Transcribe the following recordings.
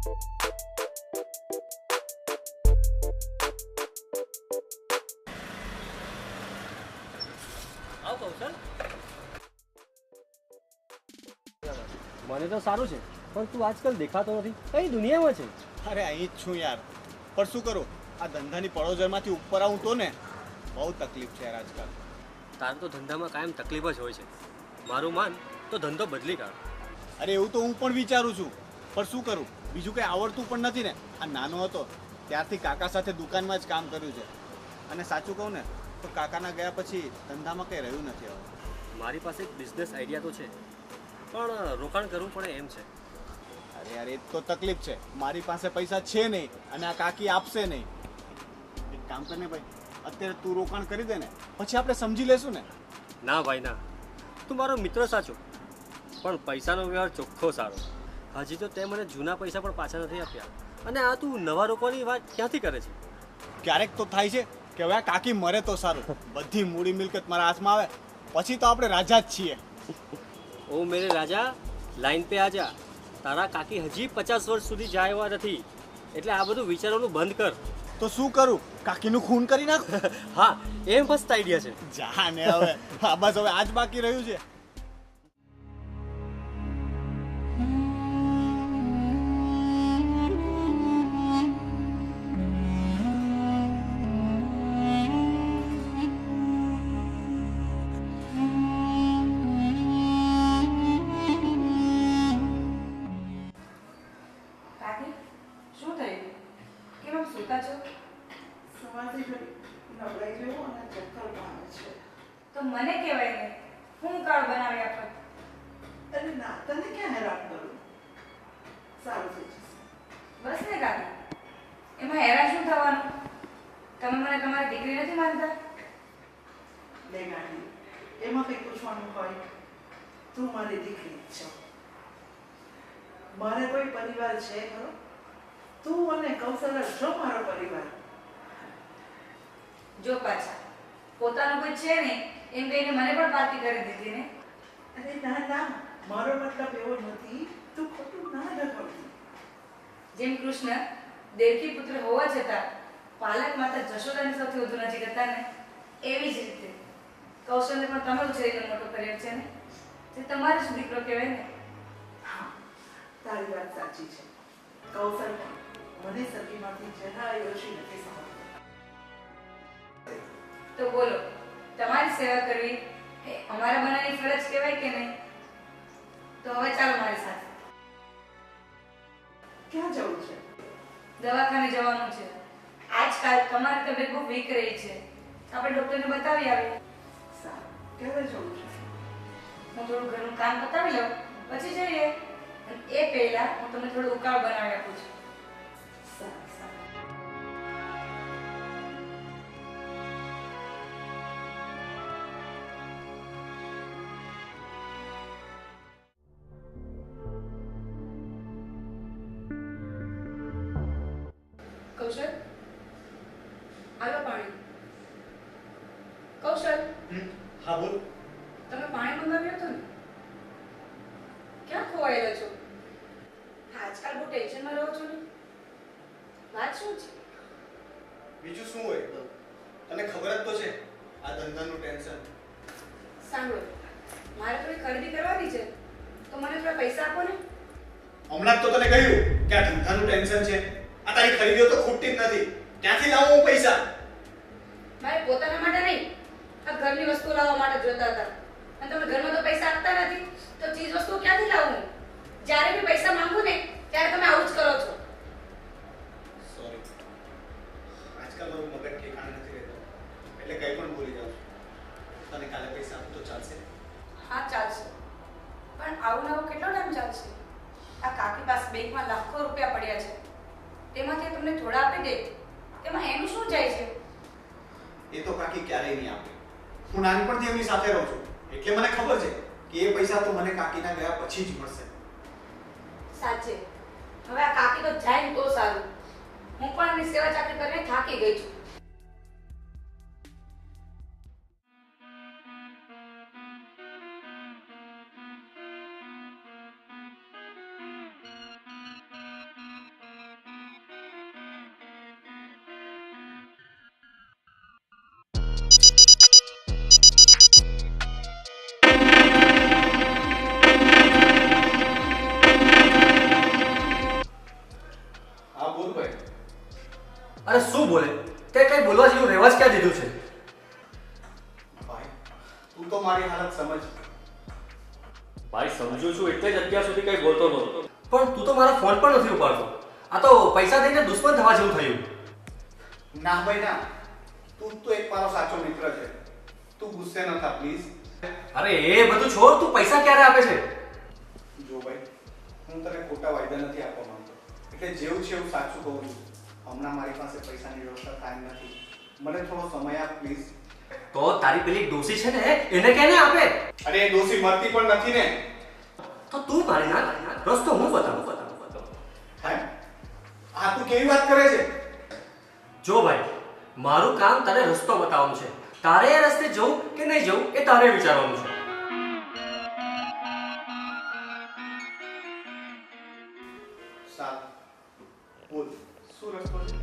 આવ કૌશલ, મને તો સારું છે, પણ તું આજકાલ દેખાતો નથી. કઈ દુનિયામાં છે? અરે અહીં જ છું યાર, પણ શું કરું, આ ધંધાની પડોજરમાંથી ઉપર આવું તો ને બહુ તકલીફ છે યાર આજકાલ. તારે તો ધંધામાં કાયમ તકલીફ જ હોય છે. મારું માન તો ધંધો બદલી કાઢ. અરે એવું તો હું પણ વિચારું છું, પણ શું કરું, બીજું કંઈ આવડતું પણ નથી ને. આ નાનો હતો ત્યારથી કાકા સાથે દુકાનમાં જ કામ કર્યું છે, અને સાચું કહું ને તો કાકાના ગયા પછી ધંધામાં કંઈ રહ્યું નથી હવે. મારી પાસે એક બિઝનેસ આઈડિયા તો છે, પણ રોકાણ કરવું પડે એમ છે. અરે યાર એ તો તકલીફ છે, મારી પાસે પૈસા છે નહીં અને આ કાકી આપશે નહીં. એક કામ કર ને ભાઈ, અત્યારે તું રોકાણ કરી દે ને, પછી આપણે સમજી લેશું ને. ના ભાઈ ના, તું મારો મિત્ર સાચો, પણ પૈસાનો વ્યવહાર ચોખ્ખો સારો. હજી તો તે મને જૂના પૈસા પણ પાછા નથી આપ્યા, અને આ તું નવા રોકવાની વાત ક્યાંથી કરે છે? ક્યારેક તો થાય છે કે હવે આ કાકી મરે તો સારું, બધી મૂડી મિલકત મારા હાથમાં આવે પછી તો આપણે રાજા જ છીએ. ઓ મેરે રાજા, લાઈન પે આજા. તારા કાકી હજી 50 વર્ષ સુધી જાય એવા નથી, એટલે આ બધું વિચારવાનું બંધ કર. તો શું કરું, કાકીનું ખૂન કરી નાખ? હા, એ મસ્ત આઈડિયા છે. જા ને હવે, હા બસ હવે આજ બાકી રહ્યું છે. તો મને કહેવાય ને, હું કાળ બનાવી આપત. અરે ના, તને ક્યાં હેરાન કરું, સારું થઈ જશે. બસ ને કાકી, એમાં હેરાન શું થવાનું? તમે મને તમારી દીકરી નથી માનતા? લે ગાડી, એમાં કંઈ પૂછવાનું હોય? તું મારી દીકરી જ છો. મારે કોઈ પરિવાર છે ખરો? તું અને કૌશલ જ છો મારો પરિવાર. જો પાછા પોતાનું કોઈ છે નહીં એમ કહીને મને પણ પાર્ટી કરી દીધી ને. અરે ના ના, મારો મતલબ એવો નથી, તું ખોટું ના લગાવતી. જેમ કૃષ્ણ દેવકી પુત્ર હોવા છતાં પાલક માતા જશોદાની સૌથી વધુ નજીક હતા ને, એવી જ રીતે કૌશલને પણ તમે ઉછેરીને મોટો કર્યો છે ને, તે તમારો જ દીકરો કહેવાય ને. હા, તારી વાત સાચી છે. કૌશલ મને સખીમાંથી જરાય ઓછી નથી સમજતો. તો બોલો, તમારી સેવા કરવી એ અમારા બનાવની ફરજ કહેવાય કે નહીં? તો હવે ચાલો મારી સાથે. ક્યાં જવું છે? દવાખાને જવાનું છે. આજકાલ તમારી તબિયત બહુ વીક રહી છે, આપણે ડોક્ટરને બતાવી આવીએ. સારું, ક્યારે જવું છે? હું થોડું ઘરનું કામ બતાવી લઉં પછી જઈએ. અને એ પહેલા હું તમને થોડું ઉકાળ બનાવી આપું છું. સારું સારું. કૌશલ, આલો પાણી. કૌશલ, હા બોલ. તમે પાણી મંગાવ્યું હતું ને? ક્યાં ખોવાયેલા છો? આજકાલ બહુ ટેન્શનમાં રહો છો ને? વાત શું છે? બીજું શું હોય, તને ખબર જ તો છે આ ધંધાનું ટેન્શન. સાંભળો, મારે થોડી ખરીદી કરવાની છે, તો મને થોડા પૈસા આપો ને. હમણાં જ તો તને કહ્યું કે આ ધંધાનું ટેન્શન છે. આ તારી ખરીદીઓ તો ખૂટતી જ નથી, ક્યાંથી લાવું હું પૈસા? મારે પોતાના માટે નહીં, આ ઘરની વસ્તુ લાવવા માટે જોતા હતા. અને તમે ઘરમાં તો પૈસા આપતા નથી, તો ચીજ વસ્તુ ક્યાંથી લાવું? જ્યારે બી પૈસા માંગુ ને ત્યારે તમે આવું જ કરો છો. સોરી, આજકાલ મારું મગજ ઠેકાણે નથી રહેતો, એટલે કંઈ પણ ભૂલી જાઉં છું. તને કાલે પૈસા આપું તો ચાલશે? હા ચાલશે, પણ આવું નવું કેટલો ટાઈમ ચાલશે? આ કાકી પાસે બેંકમાં લાખો રૂપિયા પડ્યા છે, તેમાંથી તમને થોડા આપી દે, તેમાં એનું શું જાય છે? એ તો કાકી ક્યારેય નહીં આપે. હું નાનપણથી એમની સાથે રહું છું, એટલે મને ખબર છે કે એ પૈસા તો મને કાકીના ગયા પછી જ મળશે. સાચે હવે આ કાકી તો જાય ને તો સારું. હું પણ એની સેવા ચાકરી કરીને થાકી ગઈ છું. સમજ. ભાઈ સમજુ છું એટલે જ અત્યાર સુધી કઈ બોલતો નહોતો, પણ તું તો મારા ફોન પણ નથી ઉપાડતો. આ તો પૈસા દઈને દુશ્મન થવા જેવું થયું. ના ભાઈ ના, તું તો એક મારો સાચો મિત્ર છે. તું ગુસ્સે ન થા પ્લીઝ. અરે એ બધું છોડ, તું પૈસા ક્યારે આપે છે? જો ભાઈ, હું તને ખોટા વાયદા નથી આપવા માંગતો, એટલે જેવું છે એવું સાચું કહું છું. હમણાં મારી પાસે પૈસાની વ્યવસ્થા થાય નથી. મને થોડો સમય આપ પ્લીઝ. તો તારી પેલી ડોસી છે ને એને કેને આપે? અરે એ દોષી મરતી પણ નથી ને. તો તું મારી ના રસ્તો હું બતાવું. હે? આ તું કેવી વાત કરે છે? જો ભાઈ, મારું કામ તારે રસ્તો બતાવવાનું છે. તારે એ રસ્તે જવું કે નહીં જવું એ તારે વિચારવાનું છે. સારું, બોલ શું રસ્તો છે?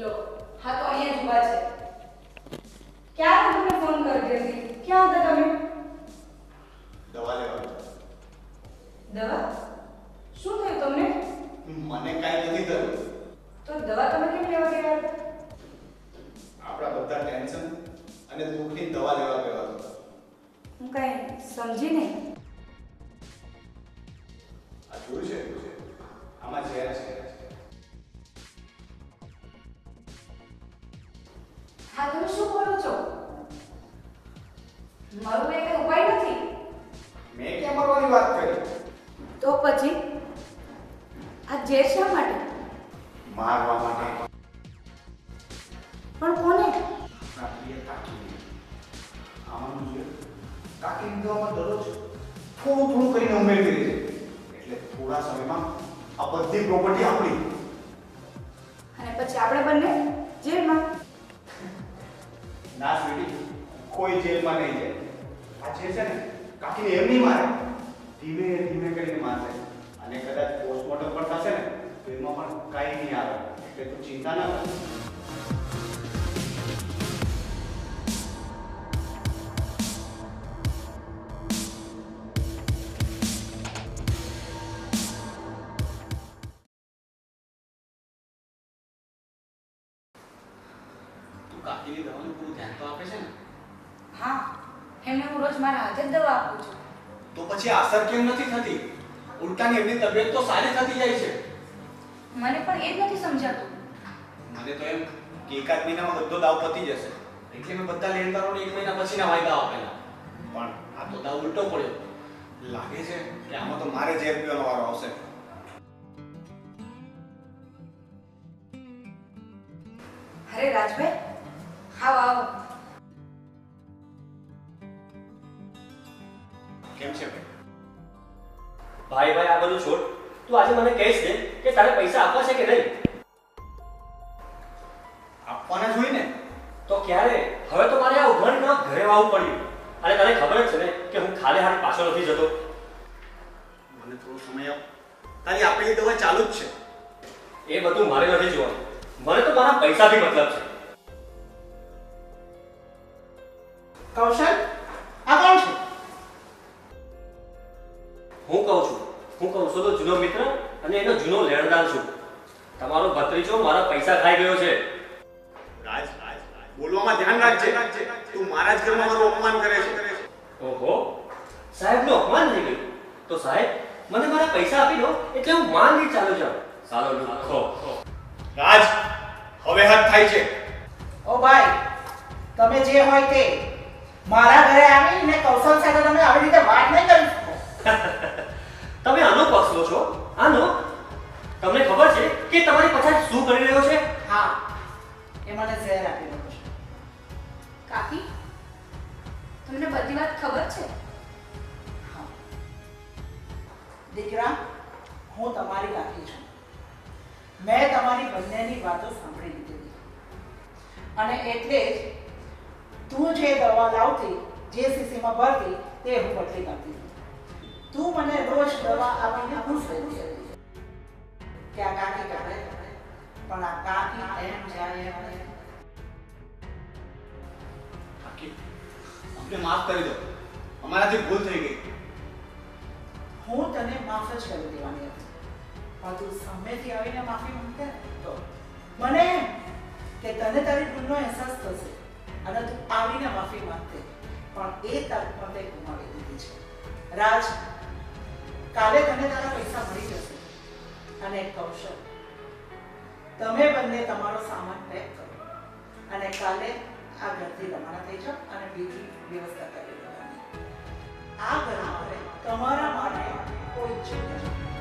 લો, હા તો અહીંયા જ ઊભા છે. ક્યાં તમને ફોન કરી હતી? ક્યાં હતા તમે? દવા લેવા. દવા? શું થયું તમને? મને કાંઈ નથી થયું. તો દવા તમે કેમ લેવા ગયા હતા? આપણા બધા ટેન્શન અને દુઃખની દવા લેવા ગયા હતા. હું કઈ સમજી નહીં. આ જોયું છે? આમાં ઝેર છે. હા, તમે શું બોલો છો? મારું એ કઈ ઉપાય નથી. મેં કેમ મરવાની વાત કરી? તો પછી આ ઝેર શા માટે? મારવા માટે. પણ કોને? આપણા પ્રિય કાકીને. આમાં જોઈએ, કાકીની દવામાં દરરોજ થોડું થોડું કરીને ઉમેરતી રહે છે. એટલે થોડા સમયમાં આ બધી પ્રોપર્ટી આપણી. અને પછી આપણે બંને જેલમાં. ના સ્વીટી, કોઈ જેલમાં નહીં જાય. આ જે છે ને, કાકીને એમ નહીં મારે, ધીમે ધીમે કરીને મારશે. અને કદાચ પોસ્ટમોર્ટમ પણ થશે ને, તો એમાં પણ કાંઈ નહીં આવે. એટલે તું ચિંતા ના કર. કાકીની દવાનું પૂરું ધ્યાન તો આપે છે ને? હા, એમને હું રોજ મારા હાથે જ દવા આપું છું. તો પછી અસર કેમ નથી થતી? ઉલટાની એમની તબિયત તો સારી થતી જાય છે. મને પણ એ જ નથી સમજાતું. મને તો એમ કે એકાદ મહિનામાં બધો દાવ પતી જશે, એટલે મેં બધા લેણદારોને 1 મહિના પછીના વાયદા આપેલા. પણ આ તો દાવ ઉલટો પડ્યો. લાગે છે કે આમાં તો મારે ઝેર પીવાનો વારો આવશે. અરે રાજભાઈ, આવો આવો. કેમ છે ભાઈ આ બધું છોડ. તું આજે મને કહીશ ને કે તારે પૈસા આપવા છે કે નહીં? આપવાના જોઈએ ને. તો ક્યારે? હવે તો મારે આ ઉઘાડીને ઘરે આવવું પડ્યું. અને તને ખબર જ છે ને કે હું ખાલી હાથ પાછો નથી જતો. મને થોડો સમય આપ. તારી આપેલી દવા ચાલુ જ છે. એ બધું મારે નથી જોવાનું. મને તો મારા પૈસાથી મતલબ છે. કૌશલ, આ કોણ છે? હું કૌશલનો જૂનો મિત્ર અને એનો જૂનો લેણદાર છું. તમારો ભત્રીજો મારા પૈસા ખાઈ ગયો છે. રાજ, બોલવામાં ધ્યાન રાખજે. તું મારા જ ઘરમાં મારું અપમાન કરે છે. ઓહો, સાહેબનું અપમાન થઈ ગયું. તો સાહેબ મને મારા પૈસા આપી દો એટલે હું માનથી ચાલુ જાઉં. સાલો લુખ્ખો. રાજ, હવે હદ થાય છે. ભાઈ તમે જે હોય તે મારા ઘરે આવીને કૌશલ સાથે તમે આવી રીતે વાત નહીં કરી શકો. તમે આનો પક્ષ લો છો? આનો તમને ખબર છે કે તમારી પાછળ શું કરી રહ્યો છે? હા એ મને ઝેર આપી રહ્યો છે. કાકી તમને બધી વાત ખબર છે? હા દીકરા, હું તમારી કાકી છું. મેં તમારી બંનેની વાતો સાંભળી લીધી અને એટલે જ તું જે દવા લાવતી, જે શીશીમાં ભરતી તે હું બદલી નાખતી. તું મને રોજ દવા આપીને ખુશ રહેતી હતી કે આ કાકી કરે, પણ આ કાકી એમ જાય એમ નહીં. કાકી, અમને માફ કરી દો, અમારાથી ભૂલ થઈ ગઈ. હું તને માફ જ કરી દેવાની હતી, પણ તું સામેથી આવીને માફી માંગતે ને તો મને એમ કે તને તારી ભૂલનો અહેસાસ થશે અને તું આવીને માફી માંગતે, પણ એ તક પણ તે ગુમાવી દીધી છે. રાજ, કાલે તને તારા પૈસા મળી જશે અને કૌશલ, તમે બંને તમારો સામાન પેક કરો અને કાલે આ ઘરથી રવાના થઈ જાઓ અને બીજી વ્યવસ્થા કરી દેવાની. આ ઘરમાં તમારા માટે કોઈ ચિંતા નથી.